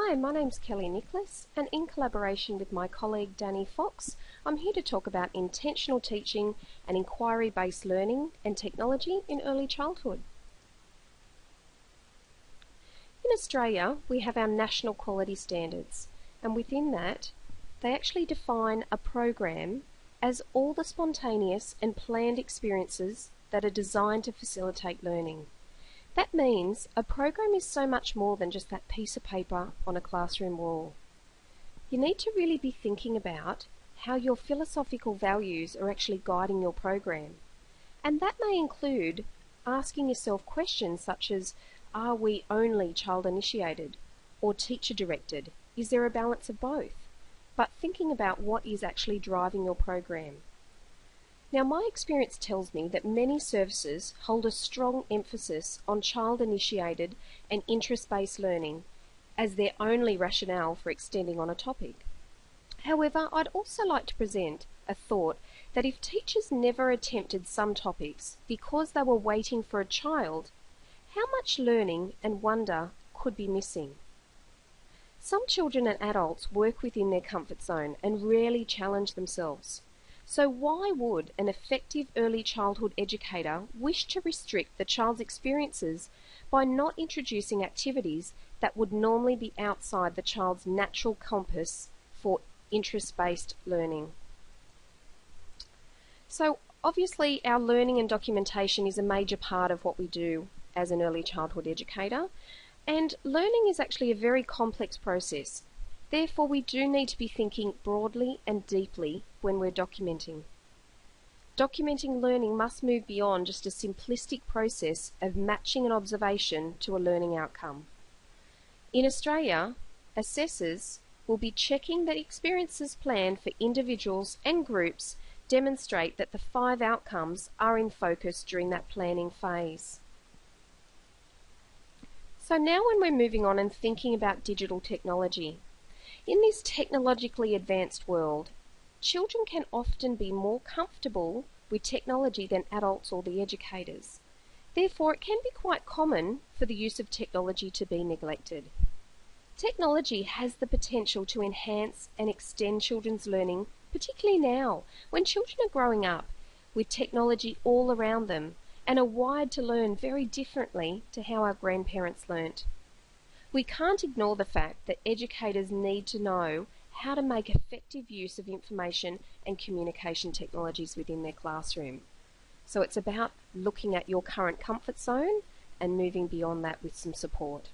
Hi, my name's Kelly Nickless, and in collaboration with my colleague Dani Fox, I'm here to talk about intentional teaching and inquiry-based learning and technology in early childhood. In Australia, we have our national quality standards, and within that, they actually define a program as all the spontaneous and planned experiences that are designed to facilitate learning. That means a program is so much more than just that piece of paper on a classroom wall. You need to really be thinking about how your philosophical values are actually guiding your program. And that may include asking yourself questions such as, are we only child-initiated or teacher-directed? Is there a balance of both? But thinking about what is actually driving your program. Now, my experience tells me that many services hold a strong emphasis on child-initiated and interest-based learning as their only rationale for extending on a topic. However, I'd also like to present a thought that if teachers never attempted some topics because they were waiting for a child, how much learning and wonder could be missing? Some children and adults work within their comfort zone and rarely challenge themselves. So why would an effective early childhood educator wish to restrict the child's experiences by not introducing activities that would normally be outside the child's natural compass for interest-based learning? So obviously our learning and documentation is a major part of what we do as an early childhood educator, and learning is actually a very complex process. Therefore, we do need to be thinking broadly and deeply when we're documenting. Documenting learning must move beyond just a simplistic process of matching an observation to a learning outcome. In Australia, assessors will be checking that experiences planned for individuals and groups demonstrate that the 5 outcomes are in focus during that planning phase. So now when we're moving on and thinking about digital technology, in this technologically advanced world, children can often be more comfortable with technology than adults or the educators. Therefore, it can be quite common for the use of technology to be neglected. Technology has the potential to enhance and extend children's learning, particularly now, when children are growing up with technology all around them and are wired to learn very differently to how our grandparents learnt. We can't ignore the fact that educators need to know how to make effective use of information and communication technologies within their classroom. So it's about looking at your current comfort zone and moving beyond that with some support.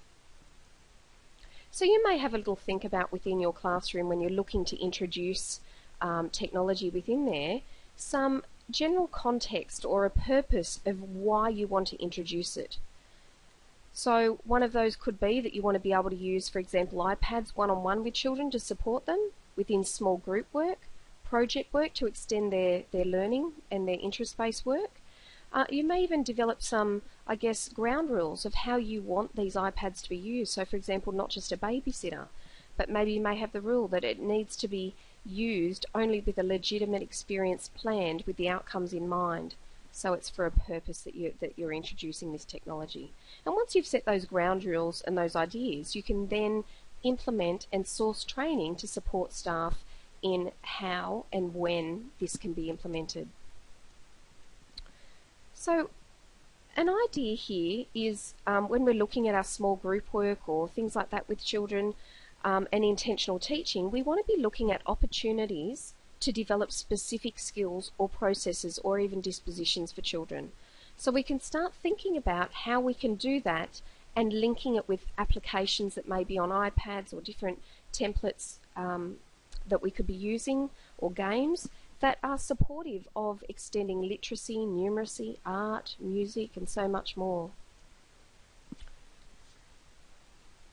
So you may have a little think about within your classroom when you're looking to introduce technology within there, some general context or a purpose of why you want to introduce it. So one of those could be that you want to be able to use, for example, iPads one-on-one with children to support them within small group work, project work to extend their learning and their interest-based work. You may even develop some, ground rules of how you want these iPads to be used. So for example, not just a babysitter, but maybe you may have the rule that it needs to be used only with a legitimate experience planned with the outcomes in mind. So it's for a purpose that you're introducing this technology. And once you've set those ground rules and those ideas, you can then implement and source training to support staff in how and when this can be implemented. So an idea here is when we're looking at our small group work or things like that with children and intentional teaching, we want to be looking at opportunities to develop specific skills or processes or even dispositions for children. So we can start thinking about how we can do that and linking it with applications that may be on iPads or different templates that we could be using, or games that are supportive of extending literacy, numeracy, art, music, and so much more.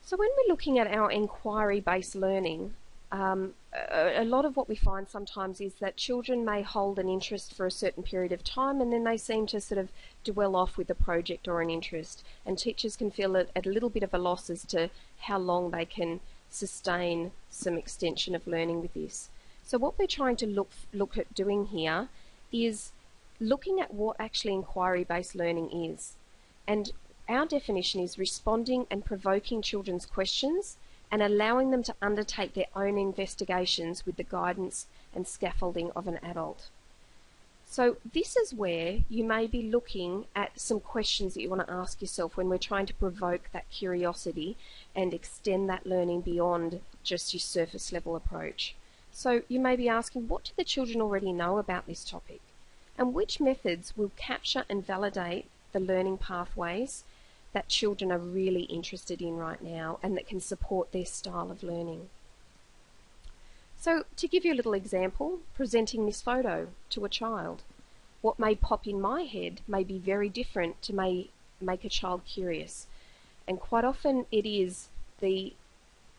So when we're looking at our inquiry-based learning, a lot of what we find sometimes is that children may hold an interest for a certain period of time and then they seem to sort of dwell off with a project or an interest, and teachers can feel at a little bit of a loss as to how long they can sustain some extension of learning with this. So what we're trying to look at doing here is looking at what actually inquiry-based learning is. And our definition is responding and provoking children's questions and allowing them to undertake their own investigations with the guidance and scaffolding of an adult. So this is where you may be looking at some questions that you want to ask yourself when we're trying to provoke that curiosity and extend that learning beyond just your surface level approach. So you may be asking, what do the children already know about this topic? And which methods will capture and validate the learning pathways that children are really interested in right now and that can support their style of learning? So to give you a little example, presenting this photo to a child, what may pop in my head may be very different to make a child curious. And quite often it is the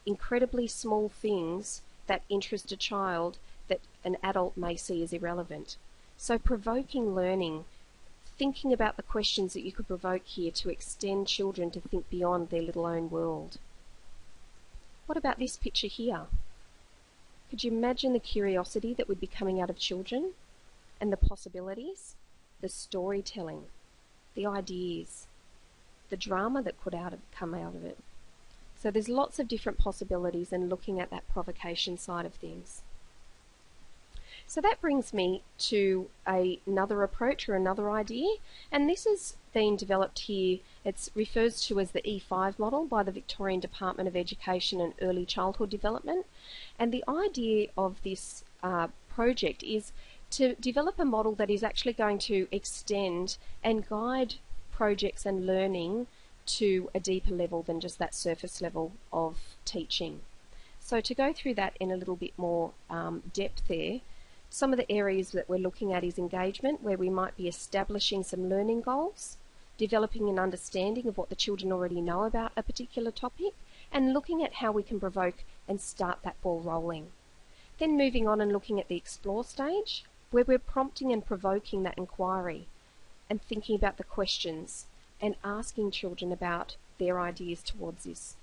incredibly small things that interest a child that an adult may see as irrelevant. So provoking learning, thinking about the questions that you could provoke here to extend children to think beyond their little own world. What about this picture here? Could you imagine the curiosity that would be coming out of children and the possibilities, the storytelling, the ideas, the drama that could come out of it? So there's lots of different possibilities in looking at that provocation side of things. So that brings me to another approach or another idea, and this has been developed here. It refers to as the E5 model by the Victorian Department of Education and Early Childhood Development. And the idea of this project is to develop a model that is actually going to extend and guide projects and learning to a deeper level than just that surface level of teaching. So to go through that in a little bit more depth there, some of the areas that we're looking at is engagement, where we might be establishing some learning goals, developing an understanding of what the children already know about a particular topic, and looking at how we can provoke and start that ball rolling. Then moving on and looking at the explore stage, where we're prompting and provoking that inquiry and thinking about the questions and asking children about their ideas towards this.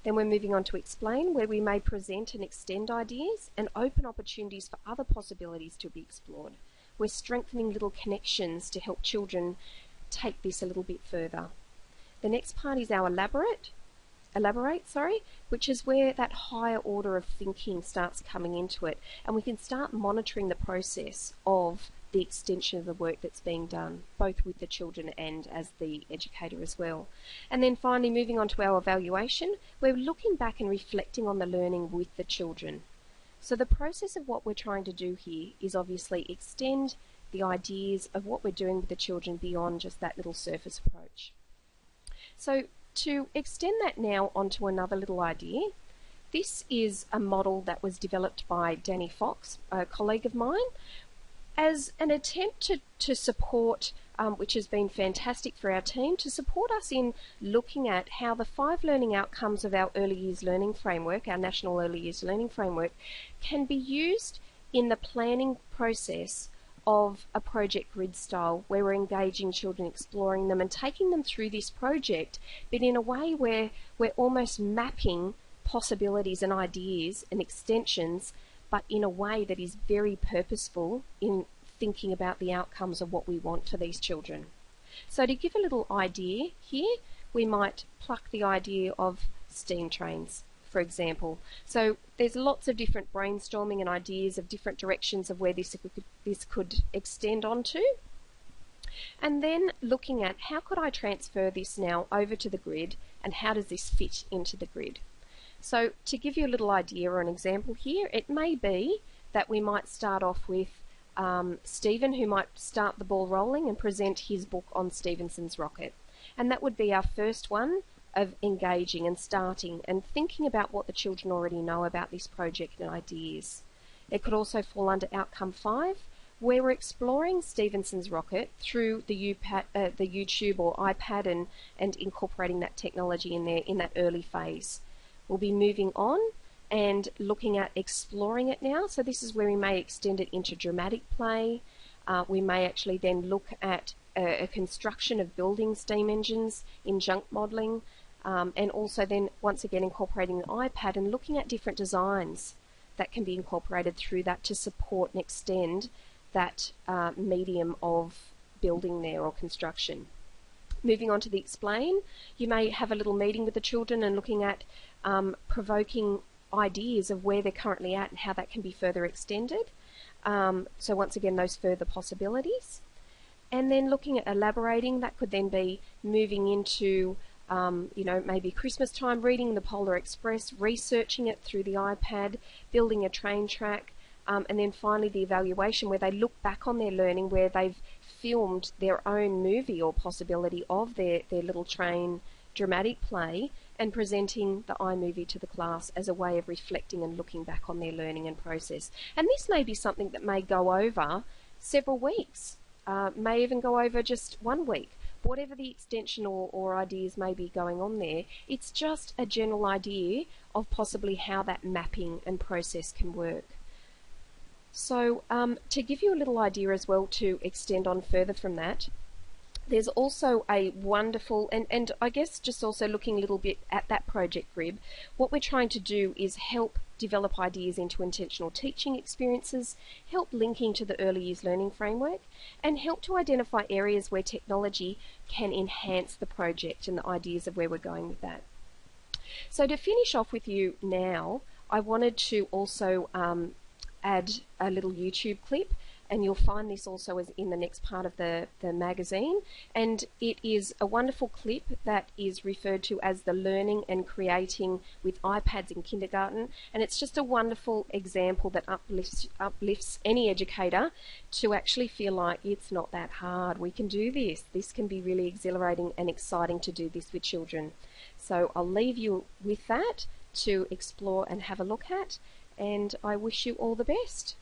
Then we're moving on to explain, where we may present and extend ideas and open opportunities for other possibilities to be explored. We're strengthening little connections to help children take this a little bit further. The next part is our elaborate, which is where that higher order of thinking starts coming into it, and we can start monitoring the process of the extension of the work that's being done, both with the children and as the educator as well. And then finally moving on to our evaluation, we're looking back and reflecting on the learning with the children. So the process of what we're trying to do here is obviously extend the ideas of what we're doing with the children beyond just that little surface approach. So to extend that now onto another little idea, this is a model that was developed by Dani Fox, a colleague of mine, as an attempt to support, which has been fantastic for our team, to support us in looking at how the 5 learning outcomes of our early years learning framework, our national early years learning framework, can be used in the planning process of a project grid style, where we're engaging children, exploring them and taking them through this project, but in a way where we're almost mapping possibilities and ideas and extensions, but in a way that is very purposeful in thinking about the outcomes of what we want for these children. So to give a little idea here, we might pluck the idea of steam trains, for example. So there's lots of different brainstorming and ideas of different directions of where this could extend onto. And then looking at how could I transfer this now over to the grid, and how does this fit into the grid? So to give you a little idea or an example here, it may be that we might start off with Stephen, who might start the ball rolling and present his book on Stephenson's rocket. And that would be our first one of engaging and starting and thinking about what the children already know about this project and ideas. It could also fall under outcome 5, where we're exploring Stephenson's rocket through the YouTube or iPad and incorporating that technology in there in that early phase. We'll be moving on and looking at exploring it now. So this is where we may extend it into dramatic play. We may actually then look at a construction of building steam engines in junk modelling, and also then once again incorporating the iPad and looking at different designs that can be incorporated through that to support and extend that medium of building there or construction. Moving on to the explain, you may have a little meeting with the children and looking at provoking ideas of where they're currently at and how that can be further extended. So once again, those further possibilities. And then looking at elaborating, that could then be moving into, maybe Christmas time, reading the Polar Express, researching it through the iPad, building a train track, and then finally the evaluation where they look back on their learning, where they've filmed their own movie or possibility of their little train dramatic play and presenting the iMovie to the class as a way of reflecting and looking back on their learning and process. And this may be something that may go over several weeks, may even go over just 1 week. Whatever the extension or ideas may be going on there, it's just a general idea of possibly how that mapping and process can work. So to give you a little idea as well to extend on further from that, there's also a wonderful, and I guess just also looking a little bit at that project grid, what we're trying to do is help develop ideas into intentional teaching experiences, help linking to the early years learning framework, and help to identify areas where technology can enhance the project and the ideas of where we're going with that. So to finish off with you now, I wanted to also add a little YouTube clip, and you'll find this also as in the next part of the magazine, and it is a wonderful clip that is referred to as the Learning and Creating with iPads in Kindergarten, and it's just a wonderful example that uplifts any educator to actually feel like it's not that hard, we can do this. This can be really exhilarating and exciting to do this with children. So I'll leave you with that to explore and have a look at, and I wish you all the best.